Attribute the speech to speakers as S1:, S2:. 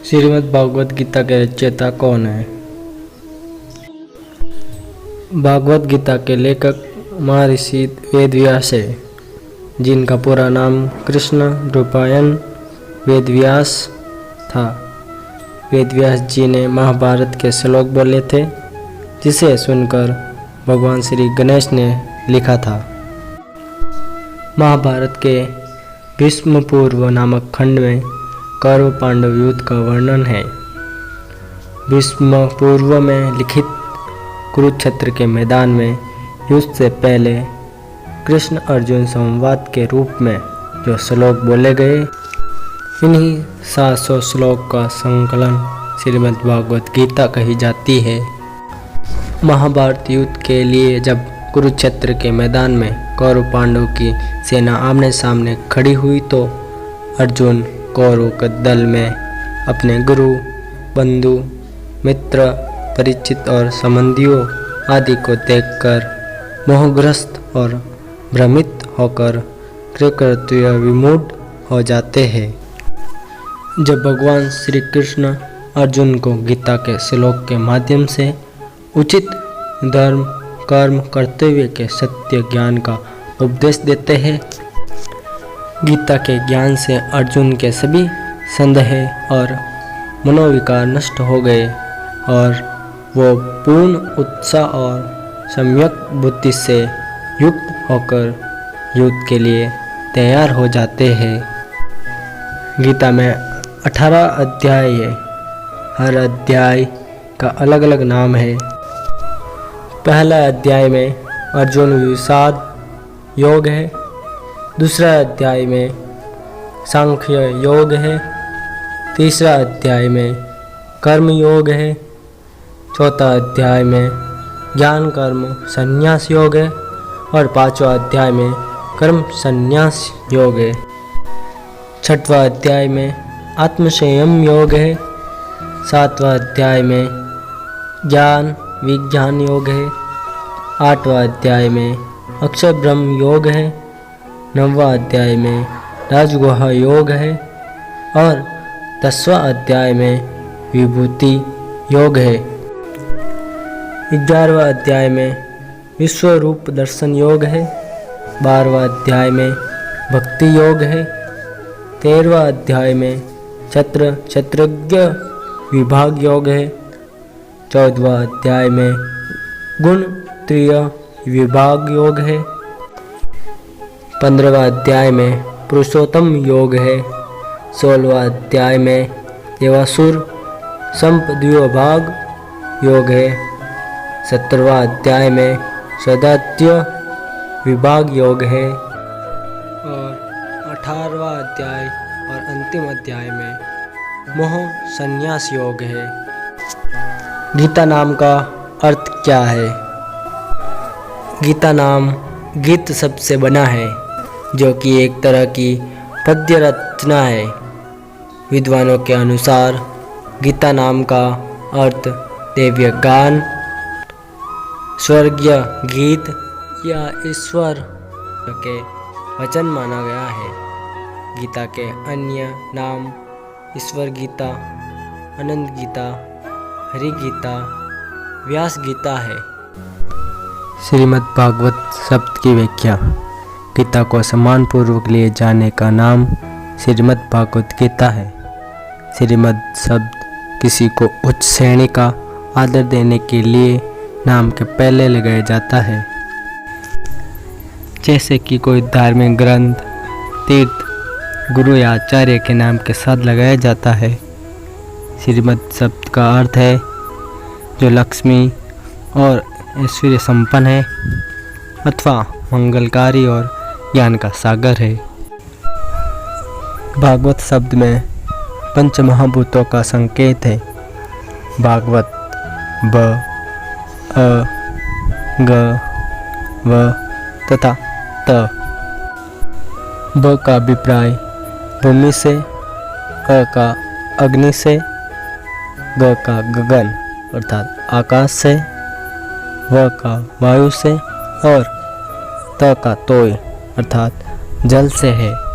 S1: श्रीमद् भागवत गीता के रचयिता कौन है? भागवत गीता के लेखक महर्षि वेदव्यास है, जिनका पूरा नाम कृष्ण द्वैपायन वेदव्यास था। वेदव्यास जी ने महाभारत के श्लोक बोले थे, जिसे सुनकर भगवान श्री गणेश ने लिखा था। महाभारत के भीष्म पूर्व नामक खंड में कौरव पांडव युद्ध का वर्णन है। भीष्म पूर्व में लिखित कुरुक्षेत्र के मैदान में युद्ध से पहले कृष्ण अर्जुन संवाद के रूप में जो श्लोक बोले गए, इन्हीं 700 श्लोक का संकलन श्रीमद् भागवत गीता कही जाती है। महाभारत युद्ध के लिए जब कुरुक्षेत्र के मैदान में कौरव पांडव की सेना आमने सामने खड़ी हुई तो अर्जुन कौरव के दल में अपने गुरु, बंधु, मित्र, परिचित और संबंधियों आदि को देखकर मोहग्रस्त और भ्रमित होकर कृतकृत्य विमूढ़ हो जाते हैं। जब भगवान श्री कृष्ण अर्जुन को गीता के श्लोक के माध्यम से उचित धर्म कर्म कर्तव्य के सत्य ज्ञान का उपदेश देते हैं, गीता के ज्ञान से अर्जुन के सभी संदेह और मनोविकार नष्ट हो गए और वो पूर्ण उत्साह और सम्यक बुद्धि से युक्त होकर युद्ध के लिए तैयार हो जाते हैं। गीता में 18 अध्याय है। हर अध्याय का अलग अलग नाम है। पहला अध्याय में अर्जुन विषाद योग है, दूसरा अध्याय में सांख्य योग है, तीसरा अध्याय में कर्म योग है, चौथा अध्याय में ज्ञान कर्म संन्यास योग है और पांचवा अध्याय में कर्म संन्यास योग है। छठवां अध्याय में आत्मसंयम योग है, सातवां अध्याय में ज्ञान विज्ञान योग है, आठवां अध्याय में अक्षर ब्रह्म योग है, 9वां अध्याय में राजगुह योग है और 10वां अध्याय में विभूति योग है। 11वां अध्याय में विश्व रूप दर्शन योग है, 12वां अध्याय में भक्ति योग है, 13वां अध्याय में क्षत्रज्ञ विभाग योग है, 14वां अध्याय में गुण त्रय विभाग योग है, 15वां अध्याय में पुरुषोत्तम योग है, 16वां अध्याय में देवासुर संप द्विभाग योग है, 17वां अध्याय में सदात्य विभाग योग है और 18वां अध्याय और अंतिम अध्याय में मोह संन्यास योग है। गीता नाम का अर्थ क्या है? गीता नाम गीत शब्द से बना है, जो कि एक तरह की पद्य रचना है। विद्वानों के अनुसार गीता नाम का अर्थ दैवीय गान, स्वर्गीय गीत या ईश्वर के वचन माना गया है। गीता के अन्य नाम ईश्वर गीता, अनंत गीता, हरि गीता, व्यास गीता है। श्रीमद् भागवत शब्द की व्याख्या। गीता को सम्मानपूर्वक लिए जाने का नाम श्रीमद् भागवत गीता है। श्रीमद् शब्द किसी को उच्च श्रेणी का आदर देने के लिए नाम के पहले लगाया जाता है, जैसे कि कोई धार्मिक ग्रंथ, तीर्थ, गुरु या आचार्य के नाम के साथ लगाया जाता है। श्रीमद् शब्द का अर्थ है जो लक्ष्मी और ऐश्वर्य संपन्न है अथवा मंगलकारी और ज्ञान का सागर है। भागवत शब्द में पंच महाभूतों का संकेत है। भागवत ब, अ, ग, व तथा त। ब का अभिप्राय भूमि से, अ का अग्नि से, ग का गगन अर्थात आकाश से, व का वायु से और त का तोय अर्थात जल से है।